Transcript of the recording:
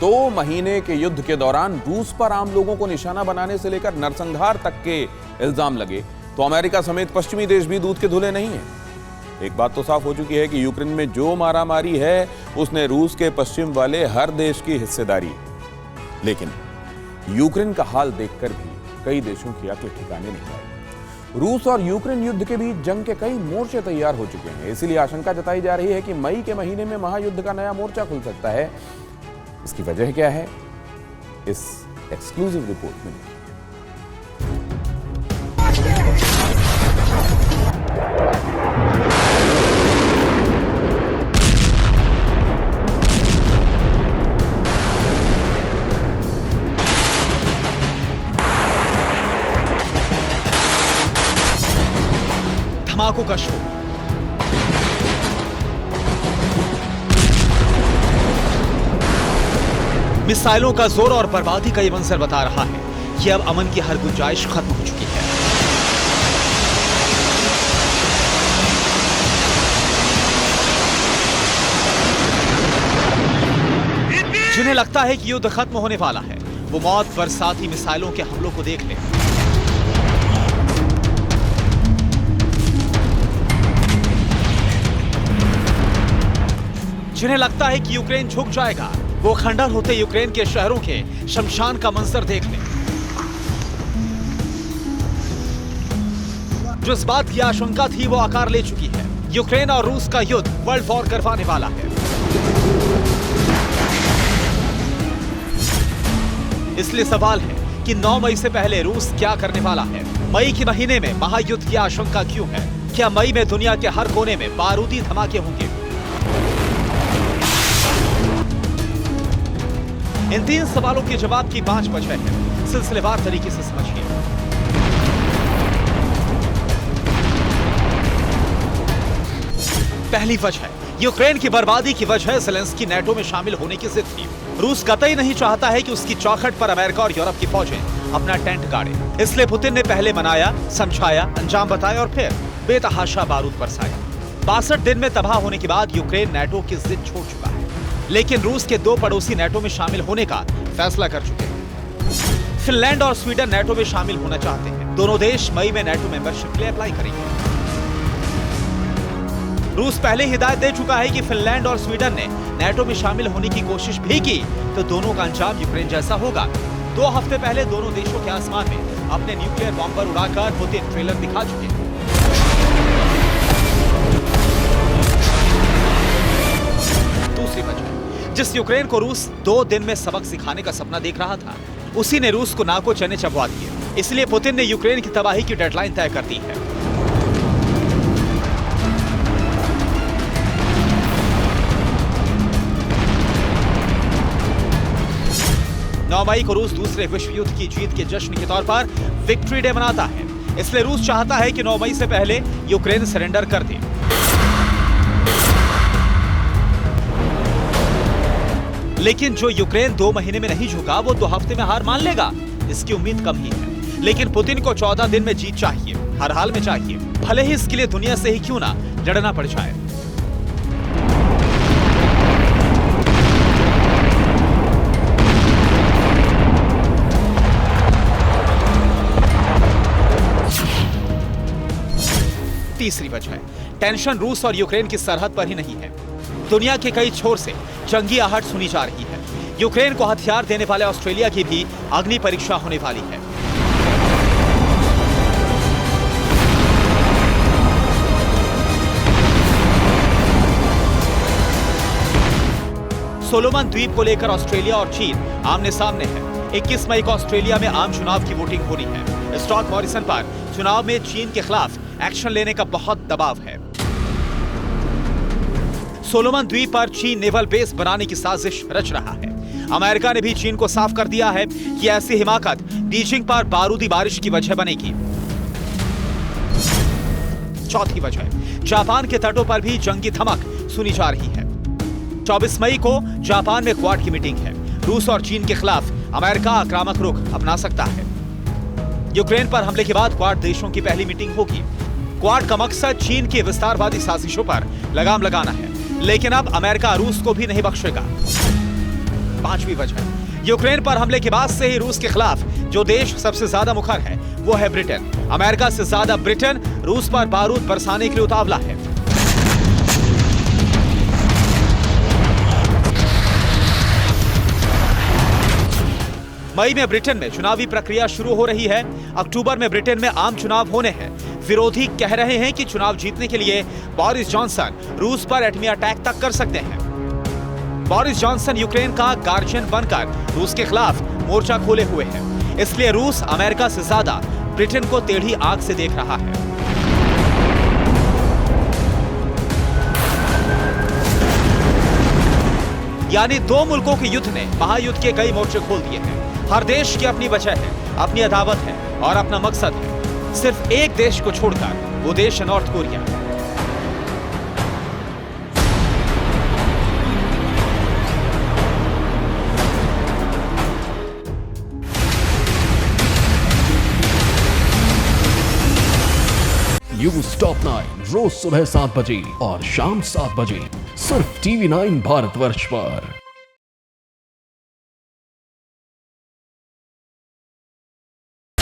2 महीने के युद्ध के दौरान रूस पर आम लोगों को निशाना बनाने से लेकर नरसंहार तक के इल्जाम लगे तो अमेरिका समेत पश्चिमी देश भी दूध के धुले नहीं हैं। एक बात तो साफ हो चुकी है कि यूक्रेन में जो मारामारी है उसने रूस के पश्चिम वाले हर देश की हिस्सेदारी। लेकिन यूक्रेन का हाल देखकर भी कई देशों की अक्ल ठिकाने नहीं आई। रूस और यूक्रेन युद्ध के बीच जंग के कई मोर्चे तैयार हो चुके हैं। इसीलिए आशंका जताई जा रही है कि मई के महीने में महायुद्ध का नया मोर्चा खुल सकता है। इसकी वजह क्या है, इस एक्सक्लूसिव रिपोर्ट में। धमाकों का शो, मिसाइलों का जोर और बर्बादी का ये मंजर बता रहा है कि अब अमन की हर गुंजाइश खत्म हो चुकी है। जिन्हें लगता है कि युद्ध खत्म होने वाला है, वो मौत बरसाती मिसाइलों के हमलों को देख ले। जिन्हें लगता है कि यूक्रेन झुक जाएगा, वो खंडर होते यूक्रेन के शहरों के शमशान का मंजर देख लें। जो इस बात की आशंका थी वो आकार ले चुकी है। यूक्रेन और रूस का युद्ध वर्ल्ड वॉर करवाने वाला है। इसलिए सवाल है कि 9 मई से पहले रूस क्या करने वाला है। मई के महीने में महायुद्ध की आशंका क्यों है? क्या मई में दुनिया के हर कोने में बारूदी धमाके होंगे? इन 3 सवालों के जवाब की 5 वजह है। सिलसिलेवार तरीके से समझिए। पहली वजह, यूक्रेन की बर्बादी की वजह ज़ेलेंस्की नेटो में शामिल होने की जिद थी। रूस कतई नहीं चाहता है कि उसकी चौखट पर अमेरिका और यूरोप की फौजें अपना टेंट गाड़े। इसलिए पुतिन ने पहले मनाया, समझाया, अंजाम बताया और फिर बेतहाशा बारूद बरसाया। 62 दिन में तबाह होने के बाद यूक्रेन नेटो की जिद छोड़ चुका है। लेकिन रूस के 2 पड़ोसी नेटो में शामिल होने का फैसला कर चुके हैं। फिनलैंड और स्वीडन नेटो में शामिल होना चाहते हैं। दोनों देश मई में नेटो मेंबरशिप के लिए अप्लाई करेंगे। रूस पहले हिदायत दे चुका है कि फिनलैंड और स्वीडन ने नेटो में शामिल होने की कोशिश भी की तो दोनों का अंजाम यूक्रेन जैसा होगा। 2 हफ्ते पहले दोनों देशों के आसमान में अपने न्यूक्लियर बॉम्बर उड़ाकर पुतिन ट्रेलर दिखा चुके हैं। दूसरी वजह, जिस यूक्रेन को रूस 2 दिन में सबक सिखाने का सपना देख रहा था, उसी ने रूस को नाको चने चबवा दिए। इसलिए पुतिन ने यूक्रेन की तबाही की डेडलाइन तय कर दी है। 9 मई को रूस दूसरे विश्व युद्ध की जीत के जश्न के तौर पर विक्ट्री डे मनाता है। इसलिए रूस चाहता है कि 9 मई से पहले यूक्रेन सरेंडर कर दे। लेकिन जो यूक्रेन 2 महीने में नहीं झुका, वो 2 हफ्ते में हार मान लेगा, इसकी उम्मीद कम ही है। लेकिन पुतिन को 14 दिन में जीत चाहिए, हर हाल में चाहिए, भले ही इसके लिए दुनिया से ही क्यों ना लड़ना पड़ जाए। तीसरी वजह, टेंशन रूस और यूक्रेन की सरहद पर ही नहीं है। दुनिया के कई छोर से जंगी आहट सुनी जा रही है। यूक्रेन को हथियार देने वाले ऑस्ट्रेलिया की भी अग्नि परीक्षा होने वाली है। सोलोमन द्वीप को लेकर ऑस्ट्रेलिया और चीन आमने सामने है। 21 मई को ऑस्ट्रेलिया में आम चुनाव की वोटिंग होनी है। स्कॉट मॉरिसन पर चुनाव में चीन के खिलाफ एक्शन लेने का बहुत दबाव है। सोलोमन द्वीप पर चीन नेवल बेस बनाने की साजिश रच रहा है। अमेरिका ने भी चीन को साफ कर दिया है कि ऐसी हिमाकत बीजिंग पर बारूदी बारिश की वजह बनेगी। चौथी वजह, जापान के तटों पर भी जंगी धमक सुनी जा रही है। 24 मई को जापान में क्वाड की मीटिंग है। रूस और चीन के खिलाफ अमेरिका आक्रामक रुख अपना सकता है। यूक्रेन पर हमले के बाद क्वाड देशों की पहली मीटिंग होगी। क्वाड का मकसद चीन की विस्तारवादी साजिशों पर लगाम लगाना है, लेकिन अब अमेरिका रूस को भी नहीं बख्शेगा। पांचवी वजह, यूक्रेन पर हमले के बाद से ही रूस के खिलाफ जो देश सबसे ज्यादा मुखर है वो है ब्रिटेन। अमेरिका से ज्यादा ब्रिटेन रूस पर बारूद बरसाने के लिए उतावला है। मई में ब्रिटेन में चुनावी प्रक्रिया शुरू हो रही है। अक्टूबर में ब्रिटेन में आम चुनाव होने हैं। विरोधी कह रहे हैं कि चुनाव जीतने के लिए बोरिस जॉनसन रूस पर एटमी अटैक तक कर सकते हैं। बोरिस जॉनसन यूक्रेन का गार्जियन बनकर रूस के खिलाफ मोर्चा खोले हुए हैं। इसलिए रूस अमेरिका से ज्यादा ब्रिटेन को टेढ़ी आंख से देख रहा है। यानी दो मुल्कों के युद्ध ने महायुद्ध के कई मोर्चे खोल दिए हैं। हर देश की अपनी वजह है, अपनी अदावत है और अपना मकसद है। सिर्फ एक देश को छोड़कर, वो देश है नॉर्थ कोरिया। न्यूज़ टॉप 9 रोज सुबह 7 बजे और शाम 7 बजे सिर्फ TV9 भारतवर्ष पर।